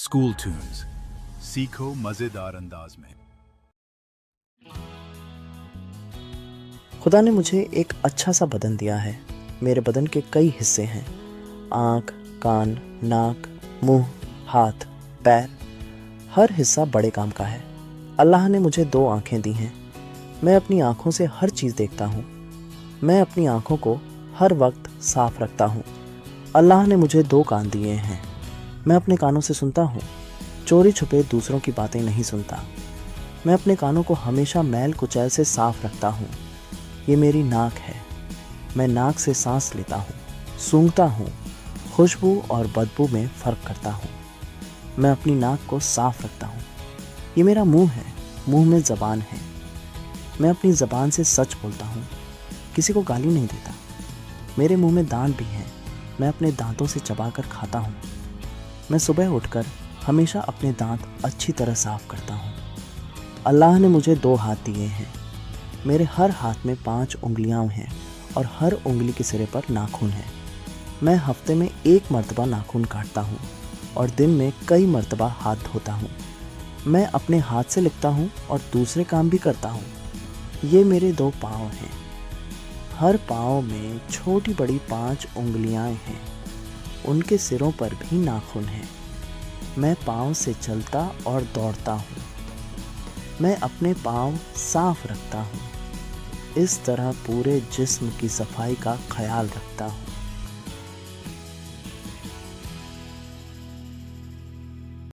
School tunes, सीखो मजेदार अंदाज में। खुदा ने मुझे एक अच्छा सा बदन दिया है। मेरे बदन के कई हिस्से हैं। आँख, कान, नाक, मुंह, हाथ, पैर, हर हिस्सा बड़े काम का है। अल्लाह ने मुझे 2 आँखें दी हैं। मैं अपनी आँखों से हर चीज़ देखता हूँ। मैं अपनी आँखों को हर वक्त साफ रखता हूँ। अल्लाह ने मुझे 2 कान दिए हैं। मैं अपने कानों से सुनता हूँ। चोरी छुपे दूसरों की बातें नहीं सुनता। मैं अपने कानों को हमेशा मैल कुचैल से साफ रखता हूँ। ये मेरी नाक है। मैं नाक से सांस लेता हूँ, सूंघता हूँ, खुशबू और बदबू में फ़र्क करता हूँ। मैं अपनी नाक को साफ रखता हूँ। ये मेरा मुंह है। मुंह में ज़बान है। मैं अपनी ज़बान से सच बोलता हूँ, किसी को गाली नहीं देता। मेरे मुंह में दांत भी हैं। मैं अपने दांतों से चबाकर खाता हूँ। मैं सुबह उठकर हमेशा अपने दांत अच्छी तरह साफ करता हूँ। अल्लाह ने मुझे 2 हाथ दिए हैं। मेरे हर हाथ में 5 उंगलियां हैं और हर उंगली के सिरे पर नाखून है। मैं हफ्ते में 1 मर्तबा नाखून काटता हूँ और दिन में कई मर्तबा हाथ धोता हूँ। मैं अपने हाथ से लिखता हूँ और दूसरे काम भी करता हूँ। ये मेरे 2 पाँव हैं। हर पाँव में छोटी बड़ी 5 उंगलियां हैं। उनके सिरों पर भी नाखून हैं। मैं पाँव से चलता और दौड़ता हूँ। मैं अपने पाँव साफ रखता हूँ। इस तरह पूरे जिस्म की सफाई का ख्याल रखता हूँ।